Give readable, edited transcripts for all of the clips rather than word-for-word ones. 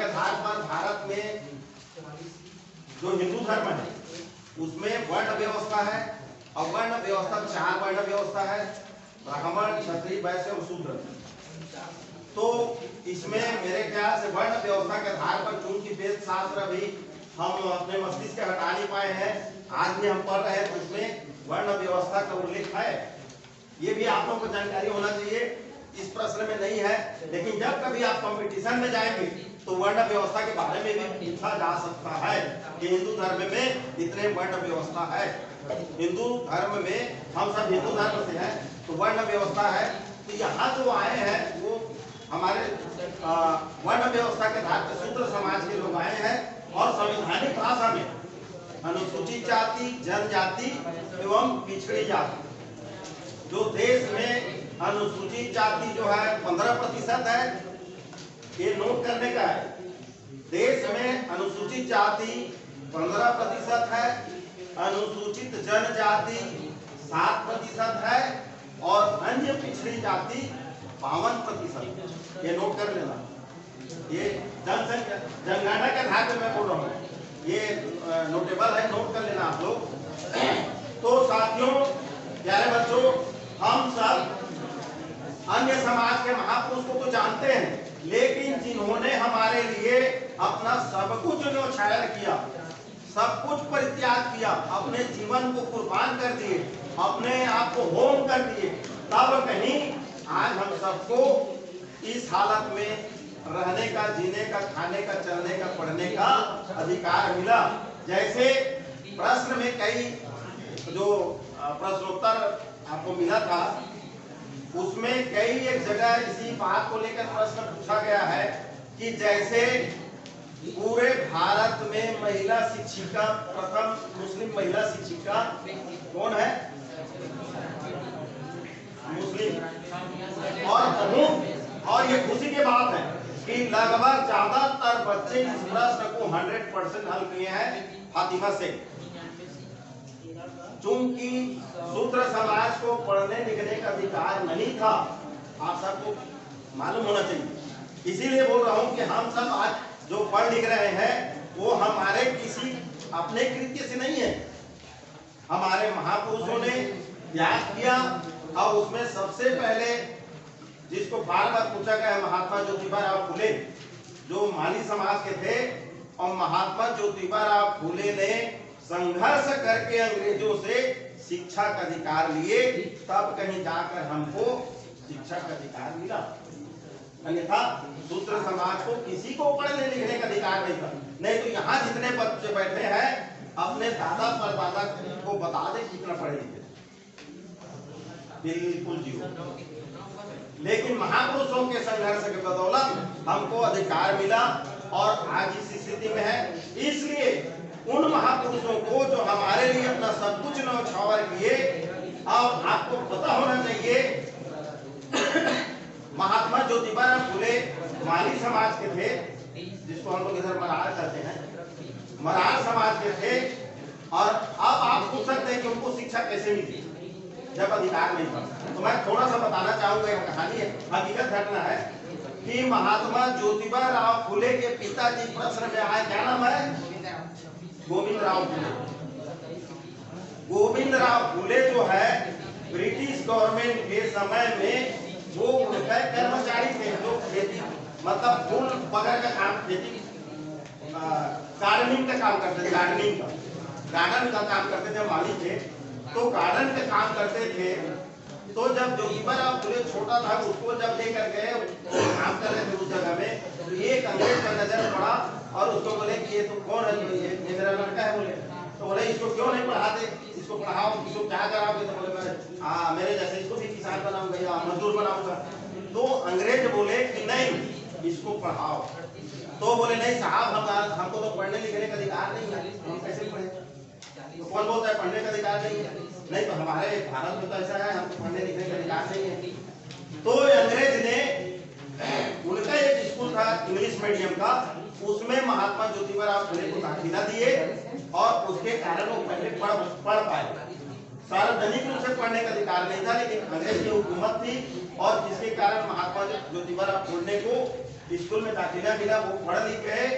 के आधार पर भारत में जो हिंदू धर्म है उसमें वर्ण व्यवस्था है, और वर्ण व्यवस्था 4 वर्ण व्यवस्था है, ब्राह्मण, क्षत्रिय, वैश्य और शूद्र। तो इसमें मेरे ख्याल से वर्ण व्यवस्था के आधार पर, चूंकि वेद शास्त्र भी हम अपने मस्तिष्क से हटा नहीं पाए हैं, आज भी हम पढ़ रहे हैं, तो उसमें वर्ण व्यवस्था का उल्लेख है। ये भी आप लोगों को जानकारी होना चाहिए, इस प्रश्न में नहीं है, लेकिन जब कभी आप कंपटीशन में जाएंगे तो वर्ण व्यवस्था के बारे में भी पूछा जा सकता है कि हिंदू धर्म में इतने वर्ण व्यवस्था है। हिंदू धर्म में हम सब हिंदू धर्म से हैं, तो वर्ण व्यवस्था है। तो यहाँ जो आए हैं वो हमारे वर्ण व्यवस्था के आधार पर शूद्र समाज के लोग आए हैं, और संवैधानिक भाषा में अनुसूचित जाति, जनजाति एवं पिछड़ी जाति, जो देश में अनुसूचित जाति जो है 15% है, ये नोट करने का है। देश में अनुसूचित जाति 15% है, अनुसूचित जनजाति 7% है, और अन्य पिछड़ी जाति 52%। ये नोट कर लेना, ये जनसंख्या जनगणना के आधार पर मैं बोल रहा हूँ, ये नोटेबल है, नोट कर लेना आप लोग। तो साथियों, प्यारे बच्चों, हम सब अन्य समाज के महापुरुष को तो जानते हैं, लेकिन जिन्होंने हमारे लिए अपना सब कुछ न्यौछावर किया, सब कुछ परित्याग किया, अपने जीवन को कुर्बान कर दिए, अपने आप को होम कर दिए, तब कहीं आज हम सबको इस हालत में रहने का, जीने का, खाने का, चलने का, पढ़ने का अधिकार मिला। जैसे प्रश्न में कई जो प्रश्नोत्तर आपको मिला था, उसमें कई एक जगह इसी बात को लेकर प्रश्न पूछा गया है कि जैसे पूरे भारत में महिला शिक्षिका, प्रथम मुस्लिम महिला शिक्षिका कौन है? मुस्लिम। और ये खुशी की बात है कि लगभग ज्यादातर बच्चे इस प्रश्न को 100% हल किए हैं फातिमा से। चूंकि शूद्र समाज को पढ़ने लिखने का अधिकार नहीं था, आप सबको मालूम होना चाहिए। इसीलिए बोल रहा हूं कि हम सब आज जो पढ़ लिख रहे हैं वो हमारे किसी अपने कृत्य से नहीं है, हमारे महापुरुषों ने त्याग किया। और उसमें सबसे पहले जिसको बार बार पूछा गया है, महात्मा ज्योतिबा राव फुले, जो माली समाज के थे, और महात्मा ज्योतिबा राव फुले ने संघर्ष करके अंग्रेजों से शिक्षा का अधिकार लिए, तब कहीं जाकर हमको शिक्षा का अधिकार मिला। अन्यथा शूद्र समाज को किसी को पढ़ने लिखने का अधिकार नहीं था। नहीं तो यहाँ जितने बच्चे बैठे हैं, अपने दादा परदादा को बता दे कितना पढ़े लिखे, बिल्कुल जीरो। लेकिन महापुरुषों के संघर्ष के बदौलत हमको अधिकार मिला, और आज इस स्थिति में है। इसलिए उन महापुरुषों को जो हमारे लिए अपना सब कुछ न्यौछावर किए, और आपको पता होना चाहिए महात्मा ज्योतिबा राव फुले माली समाज के थे, जिसको हम लोग इधर मरार कहते हैं, मरार समाज के थे। और अब आप पूछ सकते हैं कि उनको शिक्षा कैसे मिली जब अधिकार नहीं था। तो मैं थोड़ा सा बताना चाहूंगा, एक कहानी है, हकीकत घटना है कि महात्मा ज्योतिबा राव फुले के पिताजी प्रश्न में आए, क्या नाम है? गोविंद राव फुले। गोविंद राव फुले जो है ब्रिटिश गवर्नमेंट के समय में वो उनका कर्मचारी थे, जो खेती मतलब फूल बगैर का काम, खेती गार्डनिंग का काम करते थे, गार्डन का काम करते थे, माली थे, तो गार्डन का काम करते थे। तो जब ज्योतिबा राव फुले छोटा था, उसको जब लेकर गए काम कर रहे थे उस जगह में, तो एक अंग्रेज का नजर पड़ा और उसको बोले कि ये तो कौन है? ये मेरा लड़का है। बोले तो बोले इसको क्यों नहीं पढ़ाते, इसको पढ़ाओ, इसको क्या कराओगे? तो बोले मैं मेरे जैसे इसको भी किसान बनाऊंगा या मजदूर बनाऊंगा। तो अंग्रेज बोले कि नहीं, इसको पढ़ाओ। तो बोले नहीं साहब, हमको तो पढ़ने लिखने का अधिकार नहीं है, हम कैसे पढ़े? तो कौन बोलता है पढ़ने का अधिकार नहीं है? नहीं, तो हमारे भारत में तो ऐसा है, हमको पढ़ने लिखने का अधिकार नहीं है। तो अंग्रेज ने, उनका एक स्कूल था इंग्लिश मीडियम का, उसमें महात्मा ज्योतिबा राव फुले को दाखिला दिए, और उसके कारण वो पहले पढ़ पाए। सार्वजनिक रूप से पढ़ने का अधिकार नहीं था, लेकिन अंग्रेज की हुकूमत थी, और जिसके कारण महात्मा ज्योतिबा राव फुले को स्कूल में दाखिला मिला, वो पढ़ लिख गए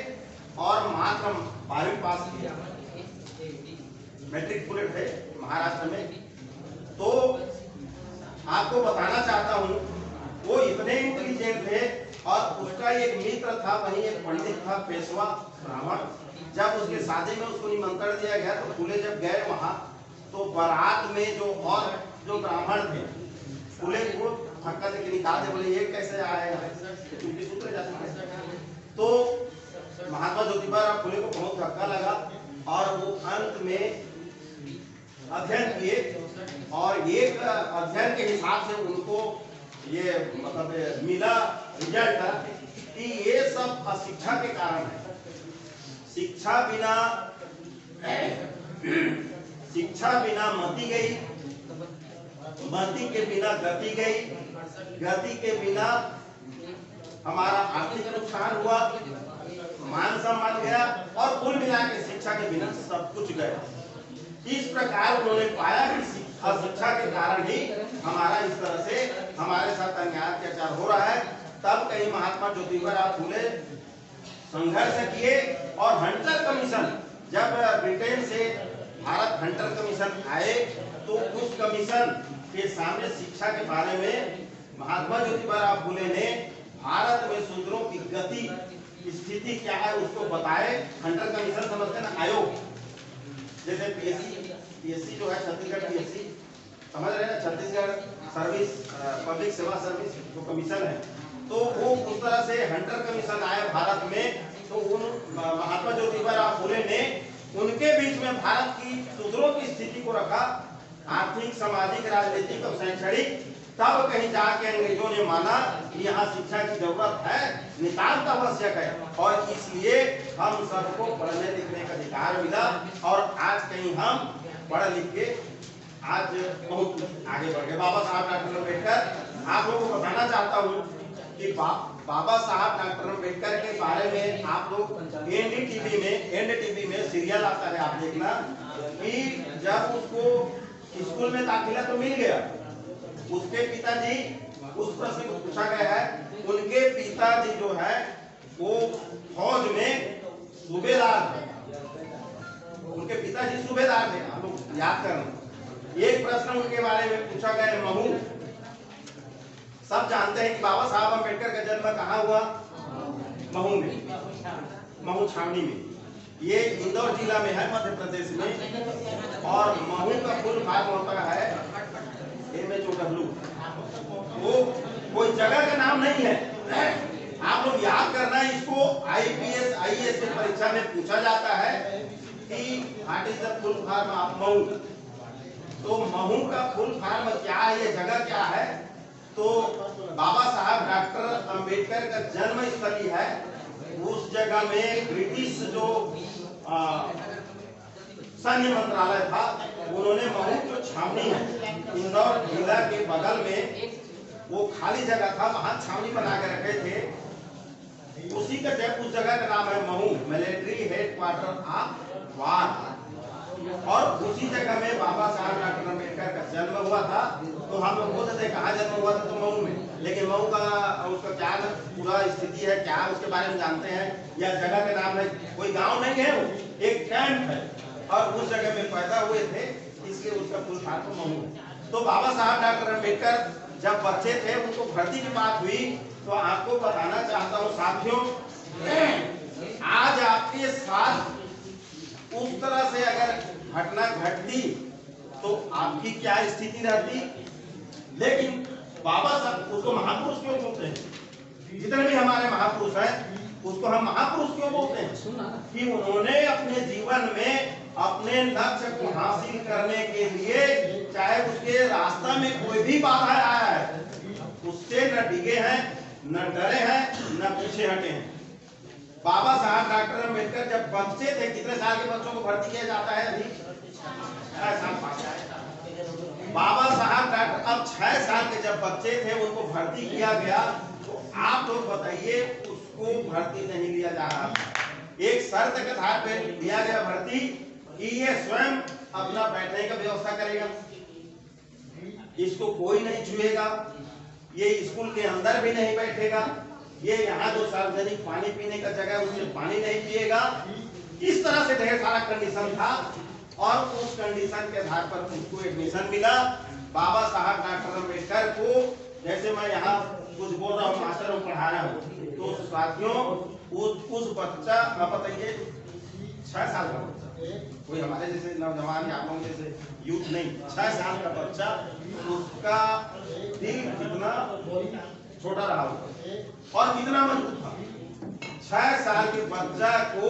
और मात्र 12वीं पास किया, मैट्रिकुलेट है महाराष्ट्र में। तो आपको बताना चाहता हूँ वो इतने इंटेलिजेंट थे और उसका एक मित्र था, वहीं एक पंडित था पेशवा ब्राह्मण। जब उसके शादी में उसको निमंत्रण दिया गया तो फूले जब गए वहां तो बारात में जो और जो ब्राह्मण थे फूले को धक्का देके निकाल दे, बोले ये कैसे आएगा, क्योंकि सूत्र जाति है। तो महात्मा ज्योतिबा फूले को बहुत धक्का लगा और वो अंत में अध्ययन किए और एक अध्ययन के हिसाब से उनको ये मतलब मिला रिजल्ट कि ये सब अशिक्षा के कारण है। शिक्षा बिना मति गई, मति के बिना गति गई, गति के बिना हमारा आर्थिक नुकसान हुआ, मान सम्मान गया और कुल मिला के शिक्षा के बिना सब कुछ गया। इस प्रकार उन्होंने पाया कि शिक्षा के कारण ही हमारा इस तरह से हमारे साथ अन्याय अत्याचार हो रहा है। तब कहीं महात्मा ज्योतिबा फूले संघर्ष किए और हंटर कमीशन, जब ब्रिटेन से भारत हंटर कमीशन आए तो उस कमीशन के सामने शिक्षा के बारे में महात्मा ज्योतिबा फूले ने भारत में शूद्रों की गति स्थिति क्या है उसको बताए। हंटर कमीशन समझते ना, आयोग, जैसे पीएससी जो है छत्तीसगढ़ पीएससी समझ रहे हैं, छत्तीसगढ़ सर्विस पब्लिक सेवा सर्विस जो कमीशन है, तो वो उस तरह से हंटर कमीशन आए भारत में। तो उन महात्मा ज्योतिबा फूले ने उनके बीच में भारत की शूद्रों की स्थिति को रखा, आर्थिक, सामाजिक, राजनीतिक और शैक्षणिक। तब कहीं जाके अंग्रेजों ने माना कि यहाँ शिक्षा की जरूरत है, नितांत आवश्यक है और इसलिए हम सबको पढ़ने लिखने का अधिकार मिला और आज कहीं हम पढ़ लिख के आज बहुत आगे बढ़ गए। बाबा साहब डॉक्टर अम्बेडकर, आप लोगों को बताना चाहता हूँ कि बाबा साहब डॉक्टर अम्बेडकर के बारे में आप लोग एनडीटीवी में सीरियल आता है, आप देखना कि जब उसको स्कूल में दाखिला तो मिल गया, उसके पिताजी, उस प्रश्न को पूछा गया है, उनके पिताजी जो है वो फौज में सूबेदार थे, उनके पिताजी सूबेदार थे, आप लोग याद करना। एक प्रश्न उनके बारे में पूछा गया महू। सब जानते हैं कि बाबा साहब अम्बेडकर का जन्म कहाँ हुआ? महू में, महू छावनी में, ये इंदौर जिला में है मध्य प्रदेश में। और महू का फुल फॉर्म होता है MHOW, वो कोई जगह का नाम नहीं है, आप लोग याद करना। इसको IPS IAS की परीक्षा में पूछा जाता है कि what is the full form of Mhow. तो महू का फुल फॉर्म क्या है, ये जगह क्या है? तो बाबा साहब डॉक्टर अम्बेडकर का जन्म स्थली है, उस जगह में ब्रिटिश जो सैन्य मंत्रालय था, उन्होंने महू जो छावनी है इंदौर जिला के बगल में, वो खाली जगह था, वहां छावनी बना के रखे थे। उसी का उस जगह का नाम है Mhow, military headquarter of war. और उसी जगह में बाबा साहब डॉक्टर अम्बेडकर का जन्म हुआ था। तो हम लोग बोलते थे कहाँ जन्म हुआ था, तो महू में, लेकिन महू का उसका क्या पूरा स्थिति है, क्या उसके बारे में जानते हैं? या जगह का नाम है, कोई गांव नहीं है, वो एक कैंप है और उस जगह में पैदा हुए थे, इसलिए उसका फुल फॉर्म महू है। तो बाबा साहब डॉक्टर अम्बेडकर जब बच्चे थे, उनको भर्ती की बात हुई, तो आपको बताना चाहता हूँ साथियों, आज आपके साथ उस तरह से अगर घटना घटती तो आपकी क्या स्थिति रहती। लेकिन बाबा साहब, उसको महापुरुष क्यों बोलते हैं? जितने भी हमारे महापुरुष हैं उसको हम महापुरुष क्यों बोलते हैं? कि उन्होंने अपने जीवन में अपने लक्ष्य को हासिल करने के लिए, चाहे उसके रास्ता में कोई भी बाधा आया है, उससे न डिगे हैं, न डरे हैं, न पीछे हटे हैं। बाबा साहब डॉक्टर अम्बेडकर जब बच्चे थे, कितने साल के बच्चों को भर्ती किया जाता है अभी? 6 साल पास। बाबा साहब डॉक्टर अब 6 साल के जब बच्चे थे उनको भर्ती किया गया, तो आप लोग बताइए उसको भर्ती नहीं लिया जा रहा था। एक शर्त के आधार पे दिया गया भर्ती कि ये स्वयं अपना बैठने का व्यवस्था करेगा, इसको कोई नहीं छुएगा, ये स्कूल के अंदर भी नहीं बैठेगा, ये यहाँ जो सार्वजनिक पानी पीने का जगह है उसमें पानी नहीं पिएगा। इस तरह से ढेर सारा कंडीशन था और उस कंडीशन के आधार पर उसको एडमिशन मिला। बाबा साहब डॉक्टर अम्बेडकर को, जैसे मैं यहाँ कुछ बोल रहा हूँ, मास्टर हूँ, पढ़ा रहा हूँ, तो साथियों उस बच्चा, आप बताइए 6 साल का बच्चा, कोई हमारे जैसे नौजवान या आप लोगों जैसे यूथ नहीं, 6 साल का बच्चा, उसका दिल कितना छोटा रहा होगा और कितना मजबूत था। 6 साल के बच्चा को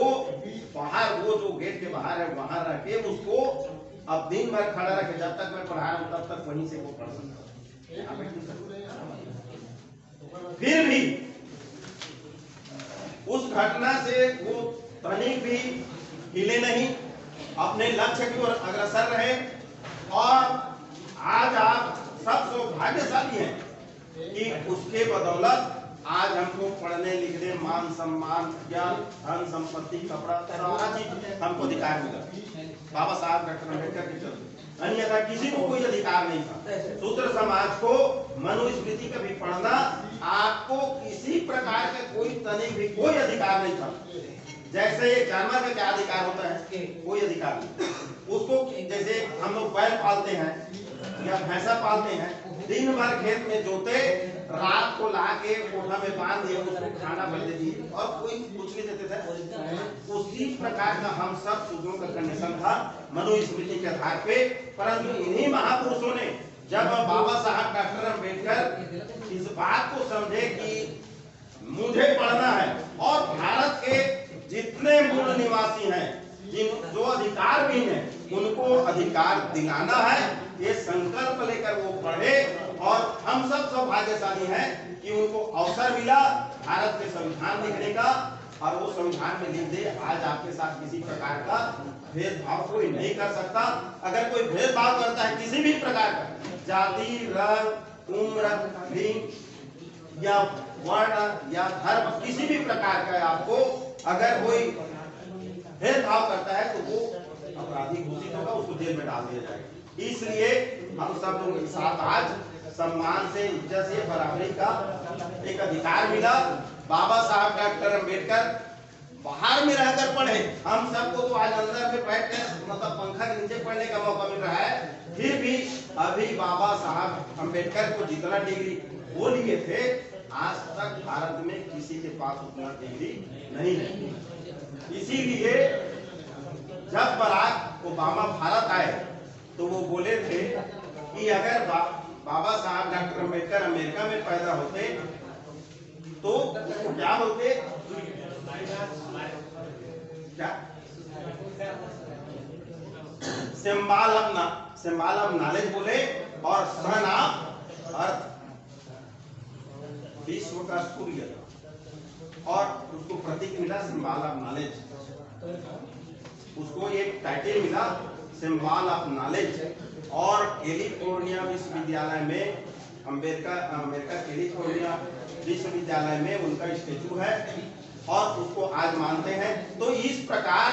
बाहर, वो जो गेट के बाहर है वहां रख के उसको अब दिन भर खड़ा रखे, जब तक मैं पढ़ा रहा हूं तब तक वहीं से वो पढ़ सकता। फिर भी उस घटना से वो तनिक भी हिले नहीं, अपने लक्ष्य की ओर अग्रसर रहे। और आज आप सब सौभाग्यशाली हैं कि उसके बदौलत आज हमको पढ़ने लिखने, मान सम्मान, ज्ञान, धन संपत्ति, कपड़ा, सारा चीज हमको अधिकार मिला बाबा साहब डॉक्टर अम्बेडकर के चलते। अन्यथा किसी को कोई अधिकार नहीं था। शूद्र समाज को मनुस्मृति कभी पढ़ना, आपको किसी प्रकार का कोई तनिक भी कोई अधिकार नहीं था। जैसे एक जानवर का क्या अधिकार होता है, कोई अधिकार नहीं उसको। जैसे हम लोग बैल पालते हैं या भैंसा पालते हैं, दिन भर खेत में जोते, रात को लाके कोठा में बांध दिए, उसको खाना पर दे दिए और कोई कुछ नहीं देते थे। उसी प्रकार का हम सब शूद्रों का कंडीशन था मनुस्मृति के आधार पे। परंतु इन्हीं महापुरुषों ने, जब बाबा साहब डॉक्टर अम्बेडकर इस बात को समझे कि मुझे पढ़ना है और भारत के जितने मूल निवासी हैं, जो अधिकार भी हैं, उनको अधिकार दिलाना है, ये संकल्प लेकर वो पढ़े। और हम सब सौभाग्यशाली हैं कि उनको अवसर मिला भारत के संविधान लिखने का, और वो संविधान में लिख दे आज आपके साथ किसी प्रकार का भेदभाव कोई नहीं कर सकता। अगर कोई भेदभाव करता है किसी भी प्रकार का, जाति, रंग, उम्र, लिंग या वर्ण या धर्म, किसी भी प्रकार का आपको अगर कोई भेदभाव करता है तो वो अपराधी घोषित होगा, उसको जेल में डाल दिया जाएगा। इसलिए हम सब लोगों के साथ आज सम्मान से, इज्जत से, बराबरी का एक अधिकार मिला। बाबा साहब डॉक्टर अम्बेडकर बाहर में रहकर पढ़े, हम सबको तो आज अंदर में बैठ कर मतलब पंखा के नीचे पढ़ने का मौका मिल रहा है। फिर भी अभी बाबा साहब अम्बेडकर को जितना डिग्री वो लिए थे, आज तक भारत में किसी के पास उतना डिग्री नहीं है। इसीलिए जब बराक ओबामा भारत आए तो वो बोले थे कि अगर बाबा साहब डॉक्टर अम्बेडकर अमेरिका में पैदा होते तो उसको क्या बोलते, क्या सिंबल ऑफ नॉलेज बोले, और सन ऑफ अर्थ, विश्व का सूर्य, और उसको प्रतीक मिला सिंबल ऑफ नॉलेज। उसको एक टाइटल मिला सिंबल ऑफ नॉलेज। और कैलिफोर्निया विश्वविद्यालय में अमेरिका कैलिफोर्निया विश्वविद्यालय में उनका स्टेचू है और उसको आज मानते हैं। तो इस प्रकार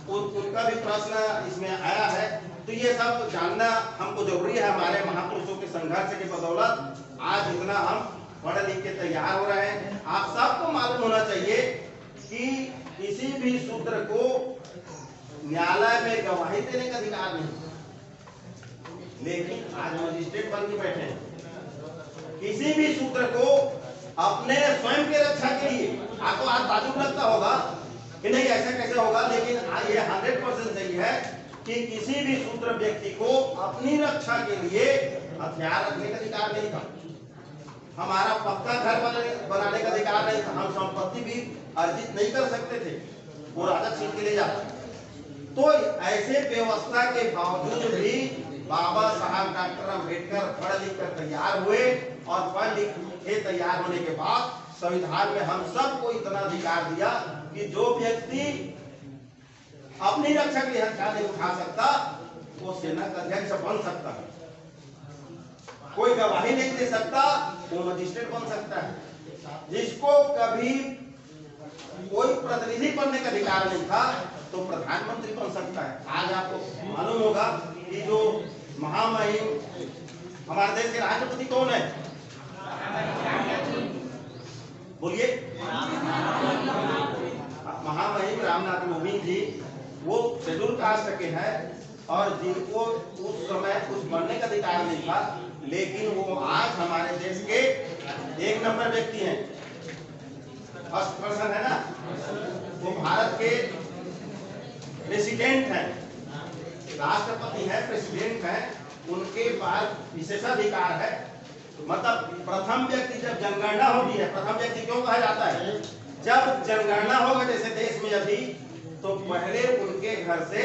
उनका भी प्रश्न इसमें आया है। तो ये सब जानना हमको जरूरी है। हमारे महापुरुषों के संघर्ष के बदौलत आज इतना हम पढ़ लिख के तैयार हो रहे हैं। आप सबको मालूम होना चाहिए कि किसी भी शूद्र को न्यायालय में गवाही देने का अधिकार नहीं, लेकिन आज मजिस्ट्रेट बन के बैठे हैं। किसी भी शूद्र को अपने स्वयं के रक्षा के लिए, आपको आज ताजुब लगता होगा कि नहीं ऐसा कैसे होगा, लेकिन ये 100% सही है कि किसी भी शूद्र व्यक्ति को अपनी रक्षा के लिए हथियार रखने का अधिकार नहीं था। हमारा पक्का घर बनाने का अधिकार नहीं था। हम संपत्ति भी अर्जित नहीं कर सकते थे, वो राजा छीन के ले जाता। तो ऐसे व्यवस्था के बावजूद भी बाबा साहब डॉक्टर अम्बेडकर पढ़ लिख कर तैयार हुए, और पढ़ लिख के तैयार होने के बाद संविधान में हम सबको इतना अधिकार दिया कि जो व्यक्ति अपनी रक्षा के लिए हथियार नहीं उठा सकता वो सेना का अध्यक्ष बन सकता है, कोई गवाही नहीं दे सकता वो मजिस्ट्रेट बन सकता है। जिसको कभी कोई प्रतिनिधि बनने का अधिकार नहीं था तो प्रधानमंत्री बन सकता है। आज आपको मालूम होगा कि जो महामहिम हमारे देश के राष्ट्रपति कौन है, बोलिए। महामहिम रामनाथ कोविंद जी वो शेड्यूल कास्ट के हैं और जिनको उस समय कुछ बनने का अधिकार नहीं था, लेकिन वो आज हमारे देश के 1 नंबर व्यक्ति हैं, फर्स्ट पर्सन है ना। वो भारत के प्रेसिडेंट हैं, राष्ट्रपति हैं, प्रेसिडेंट हैं, उनके पास विशेषाधिकार है। मतलब प्रथम व्यक्ति जब जनगणना होती है, प्रथम व्यक्ति क्यों कहा जाता है? जब जनगणना होगा जैसे देश में अभी, तो पहले उनके घर से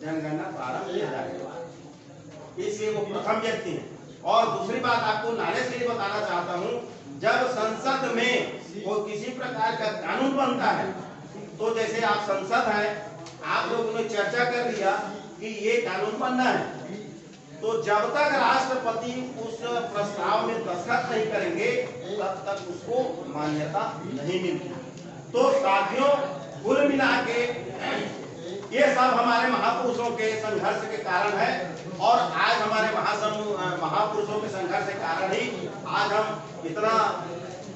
जनगणना प्रारंभ किया जाएगा, इसलिए वो प्रथम व्यक्ति है। और दूसरी बात आपको नॉलेज के लिए बताना चाहता हूँ, जब संसद में कोई किसी प्रकार का कानून बनता है, तो जैसे आप संसद है, आप लोगों ने चर्चा कर लिया कि ये कानून बनना है, तो जब तक राष्ट्रपति उस प्रस्ताव में दस्तखत नहीं करेंगे तब तक उसको मान्यता नहीं मिलती। तो साथियों, कुल मिला के ये सब हमारे महापुरुषों के संघर्ष के कारण है, और आज हमारे महापुरुषों के संघर्ष के कारण ही आज हम इतना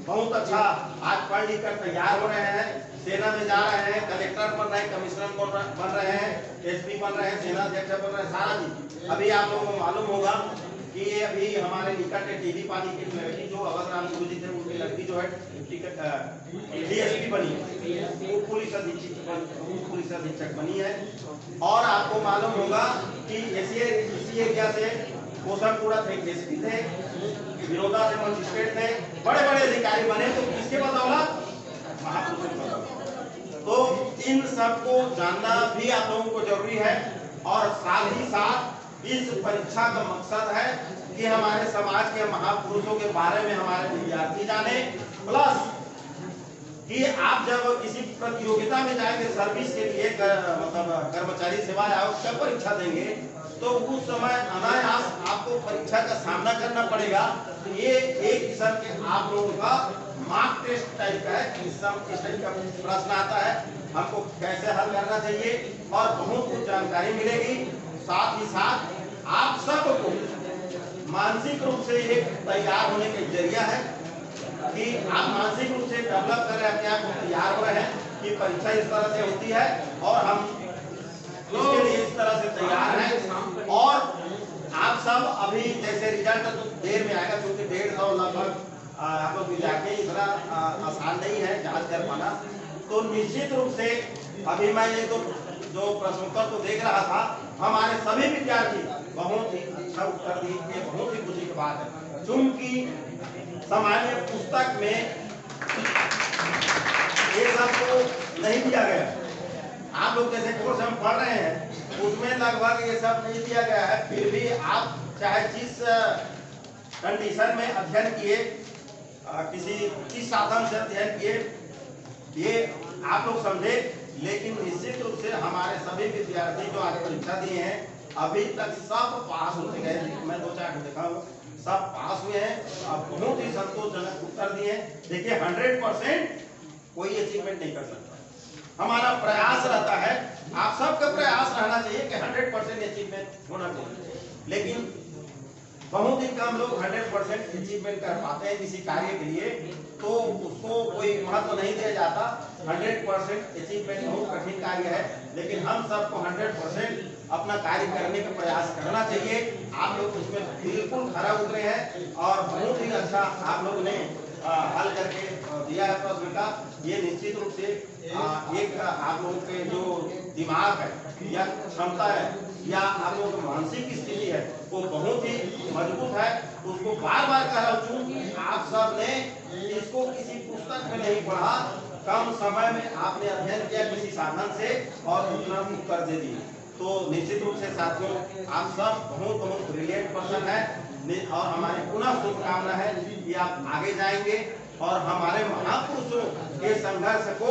बहुत अच्छा आज पढ़ लिख कर तैयार हो रहे हैं, सेना में जा रहे हैं, कलेक्टर बन रहे हैं, कमिश्नर बन रहे हैं, एसपी बन रहे हैं, सेना अध्यक्ष बन रहे हैं, सारा चीज। अभी आप लोगों को मालूम होगा कि ये अभी हमारे निकट टीवी पाली की लड़की जो अवध राम गुरु जी थे, उनकी लड़की जो है डीएसपी बनी, वो पुलिस अधीक्षक बनी है। और आपको मालूम होगा कि इसी एरिया से कोसमपुरा थे, एसपी थे, विरोधा से मजिस्ट्रेट थे, बड़े बड़े अधिकारी बने, तो किसके बदौलत? महापुरुषों की बदौलत। तो इन सबको जानना भी आप लोगों को जरूरी है, और साथ ही साथ इस परीक्षा का मकसद है कि हमारे समाज के महापुरुषों के बारे में हमारे विद्यार्थी जाने, प्लस कि आप जब किसी प्रतियोगिता में जाएंगे सर्विस के लिए, मतलब कर्मचारी सेवा आयोग का परीक्षा देंगे, तो उस समय अनायास आपको परीक्षा का सामना करना पड़ेगा। तो ये एक किस्म के आप लोगों का मार्क टेस्ट टाइप का है, इस टाइप का प्रश्न आता है, हमको कैसे हल करना चाहिए, और बहुत कुछ जानकारी मिलेगी। साथ ही साथ आप सबको मानसिक रूप से एक तैयार होने का जरिया है कि आप मानसिक रूप से डेवलप कर रहे हैं, अपने आप को तैयार हो रहे हैं कि परीक्षा इस तरह से होती है, और हम इसके लिए इस तरह से तैयार हैं। और आप सब अभी जैसे रिजल्ट तो देर में आएगा, क्योंकि 150 लगभग आप लोग विद्यार्थी, इतना आसान नहीं है जांच कर पाना। तो निश्चित रूप से अभी मैं ये तो जो प्रश्नोत्तर तो देख रहा था, हमारे सभी विद्यार्थी बहुत ही अच्छा उत्तर दिए, बहुत ही खुशी की बात है, क्योंकि सामान्य पुस्तक में ये सब तो नहीं दिया गया। आप लोग जैसे कोर्स हम पढ़ रहे हैं उसमें लगभग ये सब नहीं दिया गया है, फिर भी आप चाहे जिस कंडीशन में अध्ययन किए, किस साधन से अध्ययन किए, ये आप लोग समझे। लेकिन निश्चित रूप से हमारे सभी विद्यार्थी जो आज परीक्षा दिए हैं, अभी तक सब पास होते गए, मैं 2-4 देखा हूँ, सब पास हुए हैं, अब बहुत ही संतोषजनक उत्तर दिए। देखिए 100% कोई अचीवमेंट नहीं कर सकता, हमारा प्रयास रहता है, आप सबका प्रयास रहना चाहिए कि 100% अचीवमेंट होना चाहिए, लेकिन बहुत ही कम लोग 100% अचीवमेंट कर पाते हैं किसी कार्य के लिए, तो उसको कोई महत्व नहीं दिया जाता। 100% अचीवमेंट बहुत कठिन कार्य है, लेकिन हम सबको 100% अपना कार्य करने का प्रयास करना चाहिए। आप लोग उसमें बिल्कुल खरा उतरे हैं, और बहुत ही अच्छा आप लोग ने हल करके दिया है प्रश्न का। ये निश्चित रूप से एक आप लोगों के जो दिमाग है या क्षमता है या आप लोगों की मानसिक स्थिति है वो बहुत ही मजबूत है। उसको बार बार कह रहा हूँ कि आप सब ने इसको किसी पुस्तक में नहीं पढ़ा, कम समय में आपने अध्ययन किया किसी साधन से और उतना उत्तर दे दिए। तो निश्चित रूप से साथियों आप सब बहुत बहुत ब्रिलियंट पर्सन है, और हमारी पुनः शुभकामना है कि आप आगे जाएंगे और हमारे महापुरुषों के संघर्ष को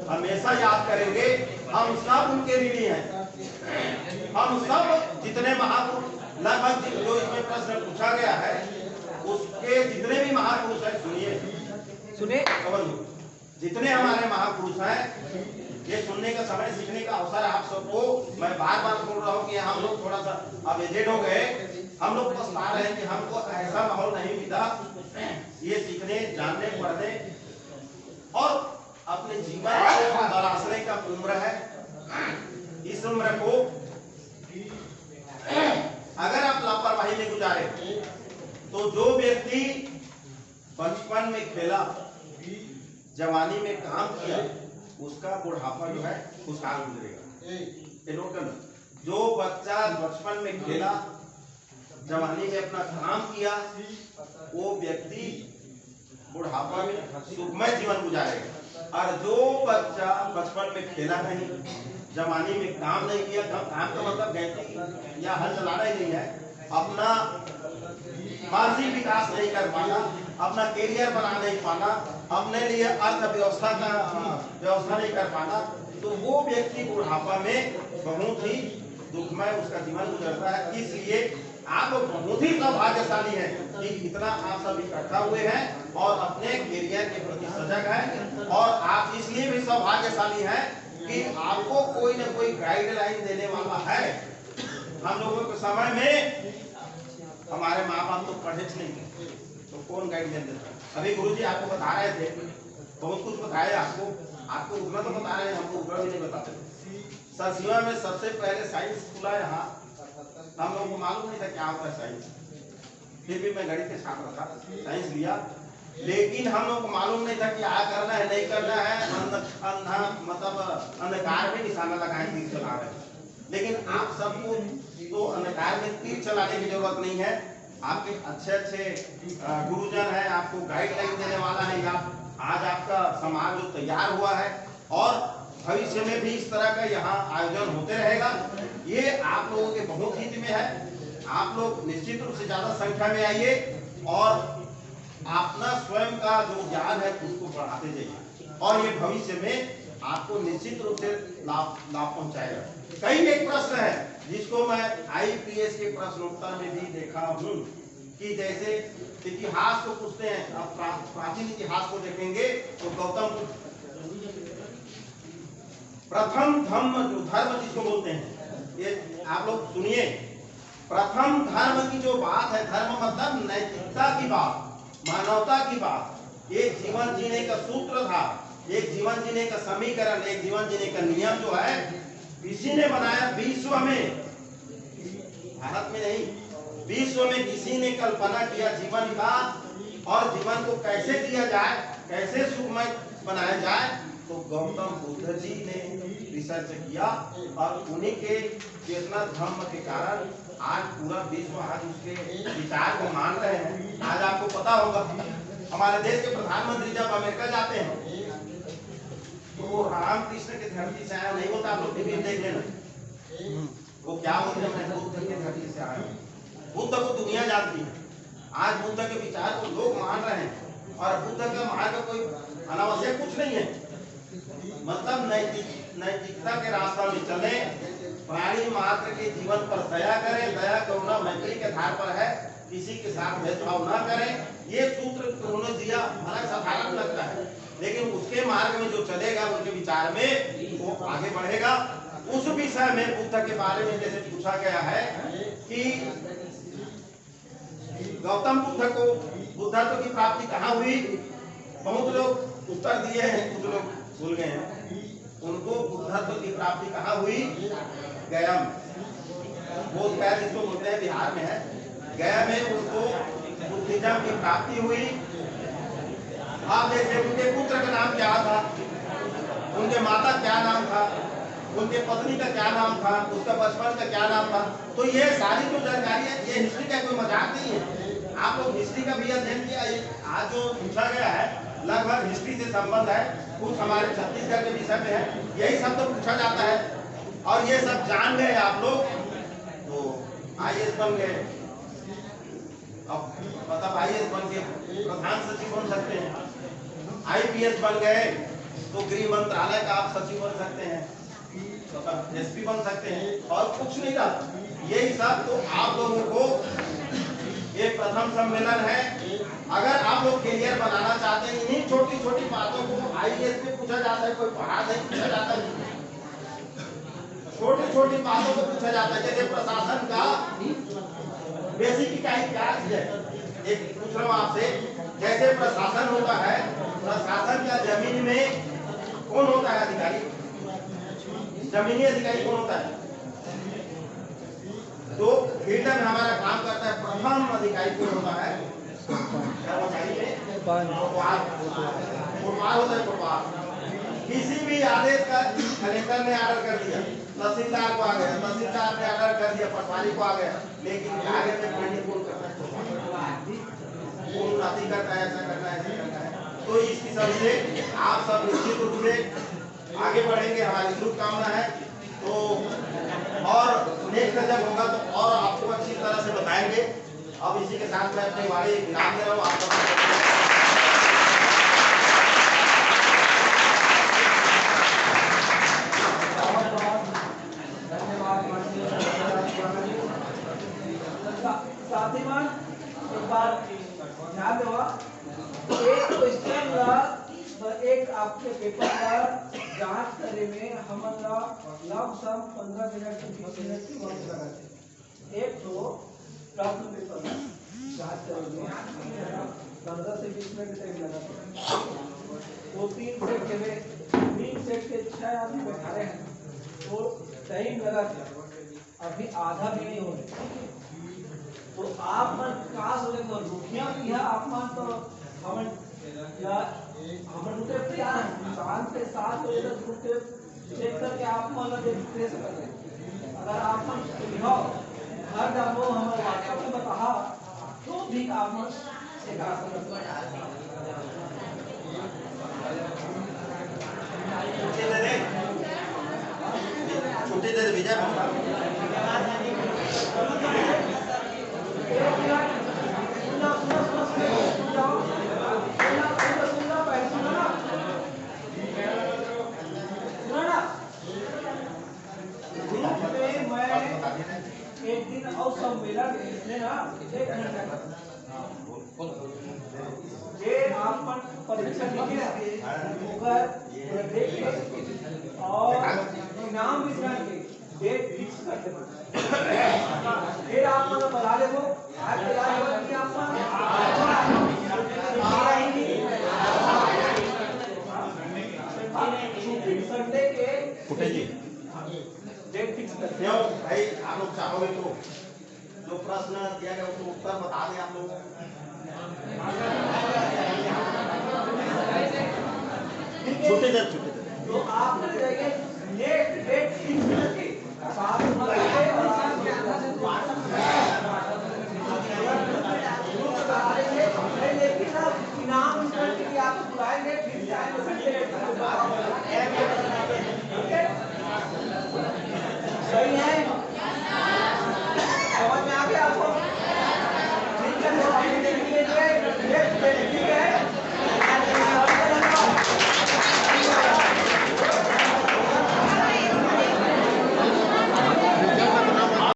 हमेशा याद करेंगे। हम सब उनके ऋणी हैं, हम सब जितने महापुरुष, लगभग जो इसमें प्रश्न पूछा गया है उसके जितने भी महापुरुष हैं, सुनिए जितने हमारे महापुरुष हैं, ये सुनने का समय, सीखने का अवसर आप सबको मैं बार बार बोल रहा हूँ कि हम लोग थोड़ा सा अब एजेड हो गए, हम लोग पछता रहे हैं कि हमको ऐसा माहौल नहीं मिला ये सीखने, जानने, पढ़ने और अपने जीवन को तलाशने का उम्र है। इस उम्र को अगर आप लापरवाही में गुजारे तो जो व्यक्ति बचपन में खेला, जवानी में काम किया, उसका बुढ़ापा जो है खुशहाल गुजरेगा। नोट करना, जो बच्चा बचपन में खेला, जवानी में अपना काम किया, वो व्यक्ति बुढ़ापा में सुखमय जीवन गुजारेगा। और जो बच्चा बचपन में खेला नहीं, जवानी में काम नहीं किया, काम का मतलब गैंती या हल चलाना ही नहीं है, अपना मानसिक विकास नहीं कर पाना, अपना करियर बना नहीं पाना, अपने लिए अर्थव्यवस्था का व्यवस्था नहीं कर पाना, तो वो व्यक्ति बुढ़ापा में बहुत ही दुखमय उसका जीवन गुजरता है। इसलिए आप लोग बहुत ही सौभाग्यशाली हैं कि इतना आप सब इकट्ठा हुए हैं और अपने करियर के प्रति सजग हैं। और आप इसलिए भी सौभाग्यशाली हैं कि आपको कोई न कोई गाइडलाइन देने वाला है। हम लोगों के समय में हमारे माँ बाप तो पढ़े नहीं थे, तो कौन गाइडलाइन देता। अभी गुरुजी आपको बता रहे थे, बहुत कुछ बताया आपको उतना तो बता रहे हैं, हमको उतना भी नहीं बताते। सरसीवा में सबसे पहले साइंस खुला यहाँ, हम लोगों को मालूम नहीं था क्या होता है साइंस, फिर भी मैं गणित के छात्र था, साइंस लिया, लेकिन हम लोग को मालूम नहीं था कि क्या करना है नहीं करना है। अंधा मतलब अंधकार में निशाना लगाए तीर चला रहे हैं, लेकिन आप सबको तो अंधकार में तीर चलाने की जरूरत नहीं है। आपके अच्छे गुरुजन है, आपको गाइडलाइन देने वाला है। आज आपका समाज जो तैयार हुआ है और भविष्य में भी इस तरह का यहाँ आयोजन होते रहेगा, ये आप लोगों के बहुत हित में है। आप लोग निश्चित रूप से ज्यादा संख्या में आइए और अपना स्वयं का जो ज्ञान है उसको बढ़ाते जाइए, और ये भविष्य में आपको निश्चित रूप से लाभ पहुंचाएगा। कई एक प्रश्न है जिसको मैं IPS के प्रश्नोत्तर में भी देखा हूँ कि जैसे इतिहास को पूछते हैं, अब प्राचीन इतिहास को देखेंगे तो गौतम प्रथम धम्म, जो धर्म जिसको बोलते हैं, ये आप लोग सुनिए। प्रथम धर्म की जो बात है, धर्म मतलब नैतिकता की बात, मानवता की बात, एक जीवन जीने का सूत्र था, एक जीवन जीने का समीकरण, एक जीवन जीने का नियम जो है किसी ने बनाया विश्व में, भारत में नहीं, विश्व में किसी ने कल्पना किया जीवन का, और जीवन को कैसे जिया जाए, कैसे सुखमय बनाया जाए, तो गौतम बुद्ध जी ने रिसर्च किया और उन्हीं के चेतना धर्म के कारण आज पूरा विश्व आज उसके विचार को मान रहे हैं। आज आपको पता होगा हमारे देश के प्रधानमंत्री जब अमेरिका जाते हैं तो वो रामकृष्ण के धरती से आया नहीं होता, आप लोग टीवी देख लेना, वो क्या बोलते हैं, मैं बुद्ध के धरती से आया। बुद्ध को दुनिया जानती है, आज बुद्ध के विचार को लोग मान रहे हैं, और बुद्ध का मार्ग कोई अनावश्यक कुछ नहीं है, मतलब नैतिकता के रास्ता में चले, प्राणी मात्र के जीवन पर दया करें, दया करुणा मैत्री के आधार पर है, किसी के साथ भेदभाव न करें, ये सूत्र उन्होंने दिया। बड़ा साधारण लगता है, लेकिन उसके मार्ग में जो चलेगा, उनके विचार में वो आगे बढ़ेगा। उस विषय में बुद्ध के बारे में जैसे पूछा गया है कि गौतम बुद्ध को बुद्धत्व की प्राप्ति कहाँ हुई, बहुत लोग उत्तर दिए हैं, कुछ लोग भूल गए हैं। उनको बुद्धत्व की प्राप्ति कहाँ हुई, गया में, बोध गया जिसको बोलते हैं बिहार में है, गया में उनको बुद्धिज्म की प्राप्ति हुई। आप जैसे उनके पुत्र का नाम क्या था, उनके माता क्या नाम था, उनके पत्नी का क्या नाम था, उसका बचपन का क्या नाम था, तो ये सारी जो जानकारी है, ये हिस्ट्री का कोई मजाक नहीं है। आप लोग हिस्ट्री का भी अध्ययन किया, आज जो पूछा गया है लगभग हिस्ट्री से संबंध है, कुछ हमारे छत्तीसगढ़ के विषय में है, यही सब तो पूछा जाता है, और ये सब जान गए आप लोग तो IAS बन गए। अब मतलब IAS बन के प्रधान सचिव बन सकते हैं, IPS बन गए तो गृह मंत्रालय का आप सचिव बन सकते हैं, मतलब SP बन सकते हैं, और कुछ नहीं था। यही सब तो आप लोगों को ये प्रथम सम्मेलन है। अगर आप लोग करियर बनाना चाहते हैं, इन्हीं छोटी छोटी बातों को IAS में पूछा जाता है, कोई पढ़ा नहीं पूछा जाता है, छोटी छोटी बातों को पूछा जाता है। जैसे प्रशासन का बेसिक इकाई क्या है, एक पूछ रहा हूँ आपसे, जैसे प्रशासन होता है प्रशासन या जमीन में कौन होता है अधिकारी? जमीनी अधिकारी कौन होता है? तो फील्ड में हमारा काम करता है प्रथम अधिकारी कौन होता है? कर्मचारी में कोतवाल होता है। कोतवाल किसी भी आदेश का कलेक्टर ने ऑर्डर कर दिया, तहसीलदार को आ गया, तहसीलदार ने ऑर्डर कर दिया, पटवारी को आ गया, लेकिन आगे में पेंडिंग कौन करता है? कौन नाती करता है, ऐसा करना है, ऐसा करना है। तो इस किस्म से आप सब निश्चित रूप से आगे बढ़ेंगे, हमारी शुभकामना है। तो और नेक्स्ट जब होगा तो और आपको अच्छी तरह से बताएंगे। अब इसी के साथ मैं अपने वाले विराम दे रहा हूँ। साथीमान एक बार ध्यान देवा, एक क्वेश्चन ला एक आपके पेपर पर जांच करे में हमारा लगभग 15 मिनट से 20 मिनट की वक्त लगाते। एक तो प्रश्न पेपर जांच करे में 15 से 20 मिनट टाइम लगाते। दो तीन सेट के 3 सेट के 6 आदमी बैठा रहे हैं तो टाइम लगा। अभी आधा भी नहीं हो रहा, तो आप मन का सोचे तो रुकिया भी है आप मन तो हम रुके तैयार हैं। शांत से 7 बजे तक रुके चेक करके आप मन देखते सकते। अगर आप मन सुझाव घर जाओ हमारे व्हाट्सएप में बता तो भी आप मन सिखा सकते। छुट्टी दे दे भैया। एक दिन और सम्मेलन ना 1 घंटा ये आप परीक्षा लिखे होकर देख और इनाम वितरण के डेट फिक्स कर देना। फिर आप मतलब बता दे वो आज तैयार हो कि आप संडे के फुटेजी डेट फिक्स कर क्यों भाई? आप लोग चाहोगे तो जो प्रश्न दिया गया उसको उत्तर बता दें आप लोग। छुट्टी दे तो आप डेट फिक्स करके लेकिन अब इनाम के लिए आप बुलाएंगे फिर जाएंगे। सही है।